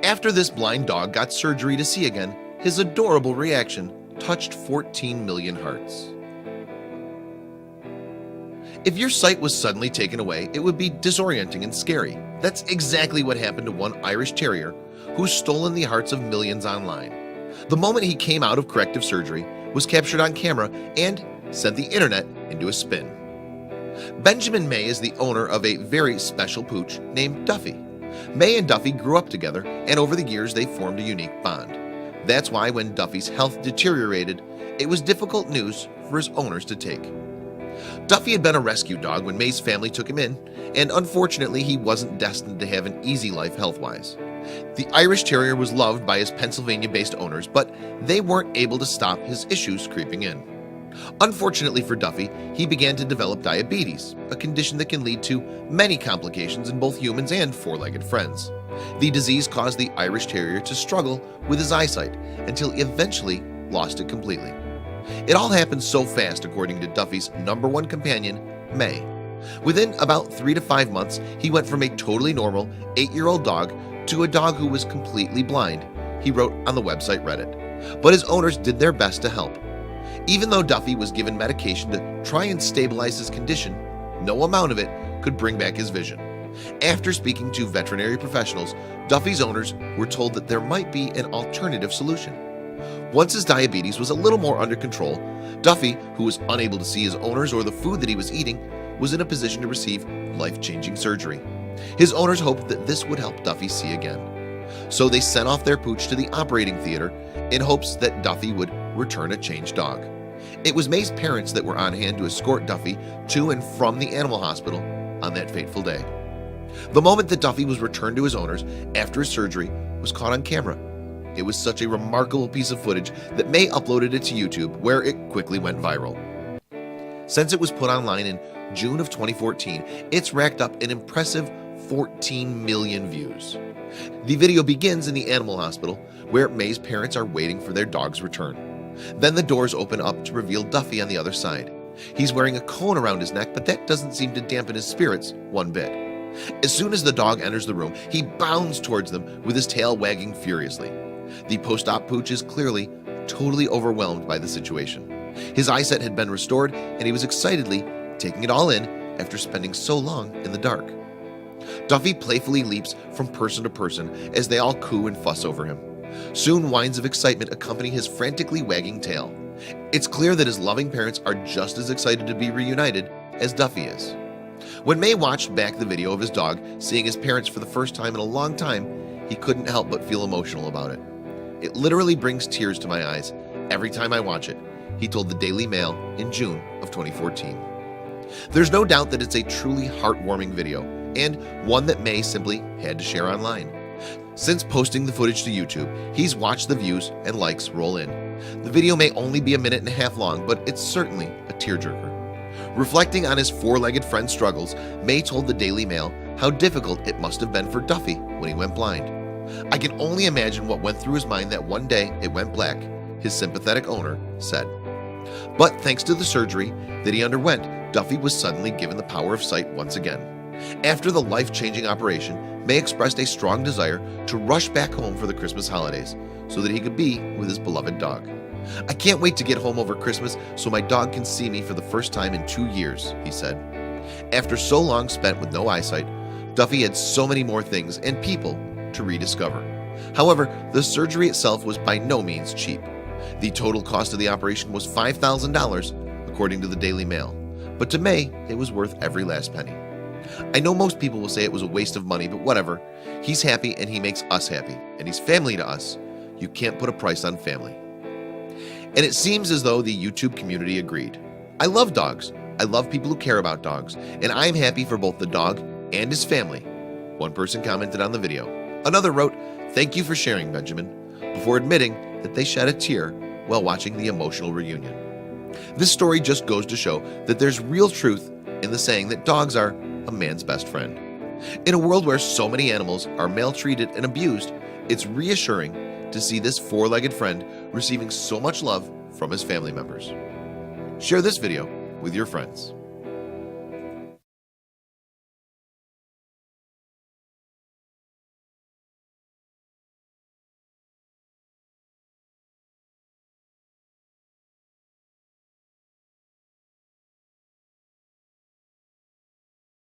After this blind dog got surgery to see again, his adorable reaction touched 14 million hearts. If your sight was suddenly taken away, it would be disorienting and scary. That's exactly what happened to one Irish Terrier who's stolen the hearts of millions online. The moment he came out of corrective surgery was captured on camera and sent the internet into a spin. Benjamin May is the owner of a very special pooch named Duffy. May and Duffy grew up together, and over the years they formed a unique bond. That's why when Duffy's health deteriorated, it was difficult news for his owners to take. Duffy had been a rescue dog when May's family took him in, and unfortunately he wasn't destined to have an easy life health-wise. The Irish Terrier was loved by his Pennsylvania-based owners, but they weren't able to stop his issues creeping in. Unfortunately for Duffy, he began to develop diabetes, a condition that can lead to many complications in both humans and four-legged friends. The disease caused the Irish Terrier to struggle with his eyesight until he eventually lost it completely. It all happened so fast, according to Duffy's #1 companion, May. Within about 3 to 5 months, he went from a totally normal 8-year-old dog to a dog who was completely blind, he wrote on the website Reddit. But his owners did their best to help. Even though Duffy was given medication to try and stabilize his condition, no amount of it could bring back his vision. After speaking to veterinary professionals, Duffy's owners were told that there might be an alternative solution. Once his diabetes was a little more under control, Duffy, who was unable to see his owners or the food that he was eating, was in a position to receive life-changing surgery. His owners hoped that this would help Duffy see again. So they sent off their pooch to the operating theater in hopes that Duffy would return a changed dog. It was May's parents that were on hand to escort Duffy to and from the animal hospital on that fateful day. The moment that Duffy was returned to his owners after his surgery was caught on camera. It was such a remarkable piece of footage that May uploaded it to YouTube, where it quickly went viral. Since it was put online in June of 2014, it's racked up an impressive 14 million views. The video begins in the animal hospital, where May's parents are waiting for their dog's return. Then the doors open up to reveal Duffy on the other side. He's wearing a cone around his neck, but that doesn't seem to dampen his spirits one bit. As soon as the dog enters the room, he bounds towards them with his tail wagging furiously. The post-op pooch is clearly totally overwhelmed by the situation. His eyesight had been restored, and he was excitedly taking it all in after spending so long in the dark. Duffy playfully leaps from person to person as they all coo and fuss over him. Soon whines of excitement accompany his frantically wagging tail. It's clear that his loving parents are just as excited to be reunited as Duffy is. When May watched back the video of his dog seeing his parents for the first time in a long time, he couldn't help but feel emotional about it. It literally brings tears to my eyes every time I watch it, he told the Daily Mail in June of 2014. There's no doubt that it's a truly heartwarming video, and one that May simply had to share online. Since posting the footage to YouTube, he's watched the views and likes roll in. The video may only be a minute and a half long, but it's certainly a tearjerker. Reflecting on his four-legged friend's struggles, May told the Daily Mail how difficult it must have been for Duffy when he went blind. "I can only imagine what went through his mind that one day it went black," his sympathetic owner said. But thanks to the surgery that he underwent, Duffy was suddenly given the power of sight once again. After the life-changing operation, May expressed a strong desire to rush back home for the Christmas holidays so that he could be with his beloved dog. "I can't wait to get home over Christmas so my dog can see me for the first time in 2 years," he said. After so long spent with no eyesight, Duffy had so many more things and people to rediscover. However, the surgery itself was by no means cheap. The total cost of the operation was $5,000, according to the Daily Mail. But to May, it was worth every last penny. "I know most people will say it was a waste of money, but whatever. He's happy and he makes us happy, and he's family to us. You can't put a price on family." And it seems as though the YouTube community agreed. "I love dogs. I love people who care about dogs, and I'm happy for both the dog and his family," one person commented on the video. Another wrote, "Thank you for sharing, Benjamin," before admitting that they shed a tear while watching the emotional reunion. This story just goes to show that there's real truth in the saying that dogs are a man's best friend. In a world where so many animals are maltreated and abused, it's reassuring to see this four-legged friend receiving so much love from his family members. Share this video with your friends.